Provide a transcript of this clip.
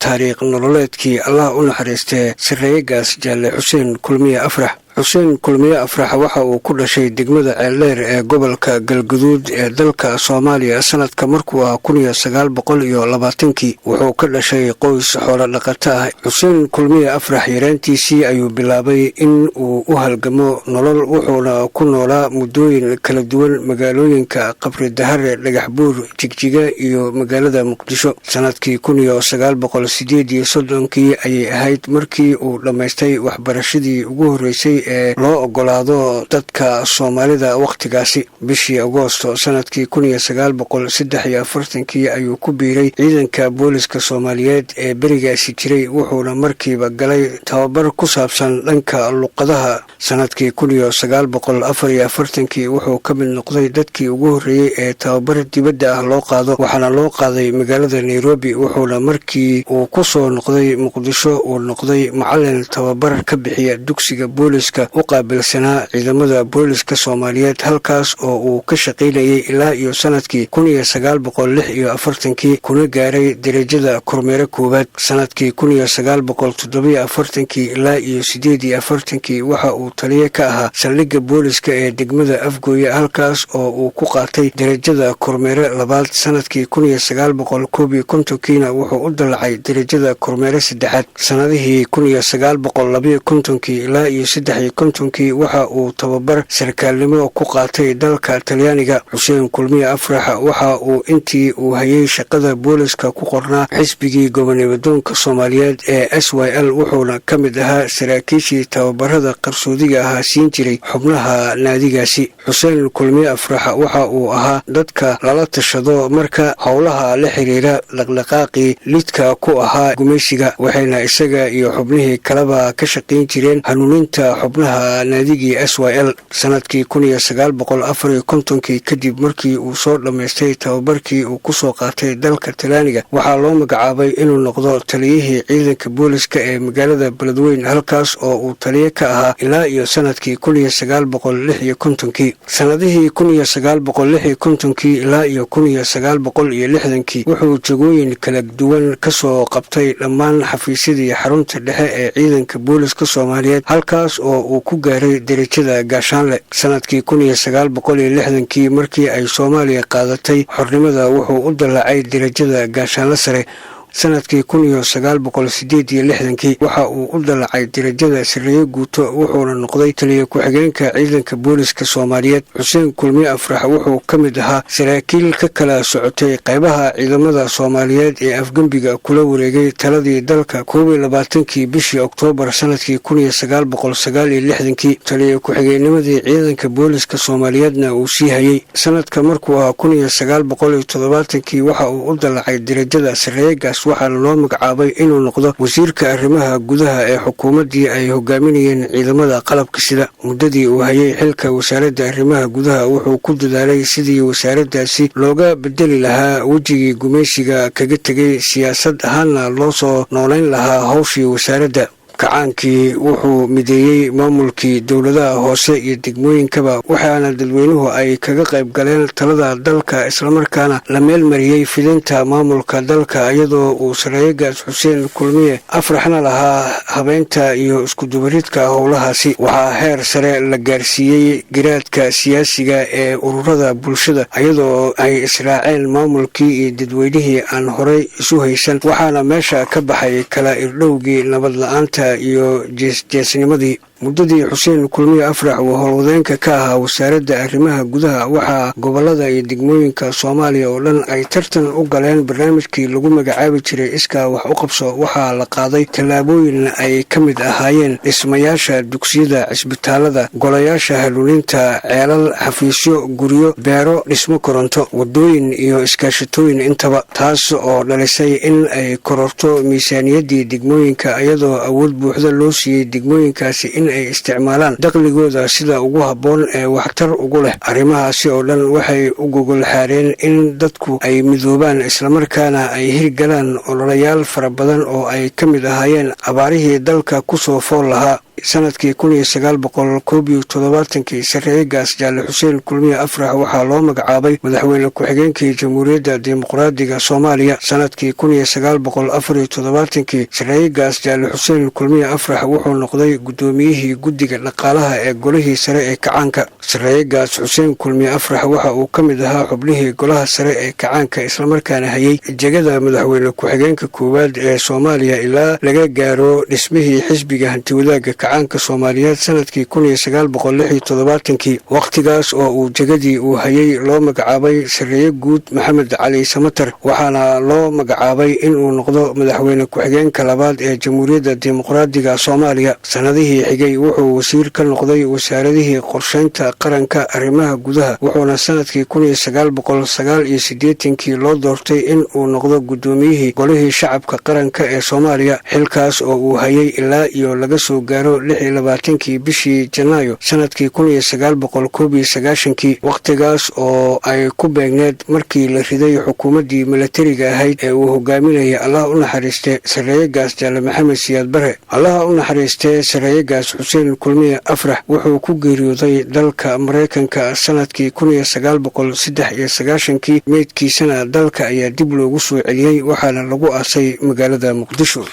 taariikh nololeedkii allah u naxariistee sarreeyagaas jaalle xuseen kulmiye afrax. xuseen kulmiye afrax waxa uu ku dhashay degmada ceeldheer ee gobolka galguduud ee dalka soomaaliya sanadka markuu ah 1920kii. wuxuu ka dhashay qoys xoolo dhaqato ah. xuseen kulmiye afrax yaraantiisii ayuu bilaabay in uu u halgamo nolol, wuxuuna ku noolaa muddooyin kala duwan magaalooyinka qabri dahare, dhagax buur, jigjiga iyo magaalada muqdisho. sanadkii 1938 ayay ahayd markii uu dhammaystay waxbarashadii ugu horreysay ee loo ogolaado dadka Soomaalida wakhtigaasi. bishii Agoosto sanadkii 1943 ayuu ku biiray ciidanka booliska Soomaaliyeed ee berigaasi jiray, wuxuuna markiiba galay tababar ku saabsan dhanka luqadaha. sanadkii 1944 wuxuu ka mid noqday dadkii ugu horreeyey ee tababar dibadda ah loo qaado, waxaana loo qaaday magaalada Nairobi. wuxuuna markii uu ku soo noqday Muqdisho uu noqday macallin tababar ka bixiya dugsiga booliska u qaabilsanaa ciidamada booliska Soomaaliyeed, halkaas oo uu ka shaqaynayay ilaa iyo sanadkii 1946 kuna gaaray darajada kormeere koowaad. sanadkii 1947 ilaa iyo 48 waxa uu taliye ka ahaa saldhigga booliska ee degmada Afgooye, halkaas oo uu ku qaatay darajada kormeere labaad. sanadkii 1951 wuxuu u dalacay darajada kormeere saddexaad. sanadihii 1952 ilaa iyo 53 waxa uu tababar sarkaalnimo ku qaatay dalka Talyaaniga. xuseen kulmiye afrax waxa uu intii uu hayay shaqada booliska ku qornaa xisbigii gobonnimadoonka Soomaaliyeed ee SYL, wuxuuna ka mid ahaa saraakiishii tababarada qarsoodiga ahaa siin jiray xubnaha naadigaasi. xuseen kulmiye afrax waxa uu ahaa dadka lala tashado marka howlaha la xiriira dhaqdhaqaaqii lidka ku ahaa gumaysiga, waxayna isaga iyo xubnihii kaleba ka shaqayn jireen hanuuninta xubnaha naadigii SYL. sanadkii 1954 kadib markii uu soo dhammaystay tababarkii uu ku soo qaatay dalka Talyaaniga, waxaa loo magacaabay inuu noqdo taliyihii ciidanka booliska ee magaalada Beledweyne, halkaas oo uu taliye ka ahaa ilaa iyo sanadkii 1956. sanadihii 1956 ilaa iyo 1960 wuxuu jagooyin kala duwan ka soo qabtay dhammaan xafiisyadii xarunta dhexe ee ciidanka booliska Soomaaliyeed, halkaas oo uu ku gaaray darajada gaashaanle. sanadkii 1960 markii ay Soomaaliya qaadatay xornimada wuxuu u dalacay darajada gaashaanle sare. sanadkii 1968 waxa uu u dalacay darajada sarreeye guuto, wuxuuna noqday taliye ku-xigeenka ciidanka booliska Soomaaliyeed. xuseen kulmiye afrax wuxuu ka mid ahaa saraakiil ka kala socotay qaybaha ciidamada Soomaaliyeed ee afgembiga kula wareegay taladii dalka 21 bishii Oktoobar sanadkii 1969. taliye ku-xigeennimadii ciidanka booliska Soomaaliyeedna uu sii hayay. sanadka markuu ahaa 1970 waxa uu u dalacay darajada sarreeyegaas, waxaana loo magacaabay inuu noqdo wasiirka arrimaha gudaha ee xukuumaddii ay hogaaminayeen ciidamada qalabka sida. muddadii uu hayay xilka wasaaradda arrimaha gudaha wuxuu ku dadaalay sidii wasaaraddaasi looga bedeli lahaa wejigii gumaysiga kaga tegay, siyaasad ahaanna loo soo noolayn lahaa howshii wasaaradda. kacaankii wuxuu mideeyey maamulkii dowladaha hoose iyo degmooyinkaba, waxaana dadweynuhu ay kaga qayb galeen talada dalka, islamarkaana la meel mariyey fidinta maamulka dalka, iyadoo uu sarreeyagaas xuseen kulmiye afraxna lahaa habeynta iyo iskudubaridka howlahaasi. waxaa heer sare la gaarsiiyey garaadka siyaasiga ee ururada bulshada, iyadoo ay israaceen maamulkii iyo dadweynihii aan horay isu haysan, waxaana meesha ka baxay kala irdhowgii nabad la-aanta iyo jeesnimadii. muddadii xuseen kulmiye afrax uu howlwadeenka ka ahaa wasaaradda arrimaha gudaha, waxaa gobolada iyo degmooyinka Soomaaliya oo dhan ay tartan u galeen barnaamijkii lagu magacaabi jiray iskaa wax u qabso. waxaa la qaaday tallaabooyin ay ka mid ahaayeen dhismayaasha dugsiyada, cisbitaalada, golayaasha hanuuninta, ceelal, xafiisyo, guryo, beero, dhismo koronto, wadooyin iyo iskaashatooyin intaba, taas oo dhalisay in ay kororto miisaaniyaddii degmooyinka, iyadoo awood buuxda loo siiyey degmooyinkaasi in ay isticmaalaan dakhligooda sida ugu habboon ee waxtar ugu leh. arrimahaasi oo dhan waxay u gogol xaareen in dadku ay midoobaan, islamarkaana ay hirgalaan ololayaal fara badan oo ay ka mid ahaayeen abaarihii dalka ku soo fool lahaa. sanadkii 1971 sarreegaas Jaalle Xuseen Kulmiye Afrax waxaa loo magacaabay madaxweyne ku-xigeenkii Jamhuuriyadda Dimuqraadiga Soomaaliya. sanadkii 1974 sarreegaas Jaalle Xuseen Kulmiye Afrax wuxuu noqday gudoomiyihii guddiga dhaqaalaha ee golihii sare ee kacaanka. sarreegaas Xuseen Kulmiye Afrax waxa uu ka mid ahaa xubnihii golaha sare ee kacaanka islamarkaana hayay jegada madaxweyne ku-xigeenka koowaad ee Soomaaliya ilaa laga gaaro dhismihii xisbiga hantiwadaaga kacaanka Soomaaliyeed sanadkii 1976. waqtigaas oo uu jegadii uu hayay loo magacaabay sarreeye guud Maxamed Cali Samatar, waxaana loo magacaabay inuu noqdo madaxweyne ku-xigeenka labaad ee Jamhuuriyadda Dimuqraadiga Soomaaliya. sanadihii xigay wuxuu wasiir ka noqday wasaaradihii qorsheynta qaranka, arrimaha gudaha, wuxuuna sanadkii 1989 loo doortay in uu noqdo gudoomiyihii golihii shacabka qaranka ee Soomaaliya, xilkaas oo uu hayay ilaa iyo laga soo gaaro 26 bishii Janaayo sanadkii 1991. waqtigaas oo ay ku beegneed markii la riday xukuumaddii milatariga ahayd ee uu hogaaminayay Allah u naxariiste sarreegaas Jaalle Maxamed Siyaad Barre. Allah u naxariiste sarreegaas Xuseen Kulmiye Afrax wuxuu ku geeriyooday dalka Mareykanka sanadkii 1993. meydkiisana dalka ayaa dib loogu soo celiyey waxaana lagu aasay magaalada Muqdisho.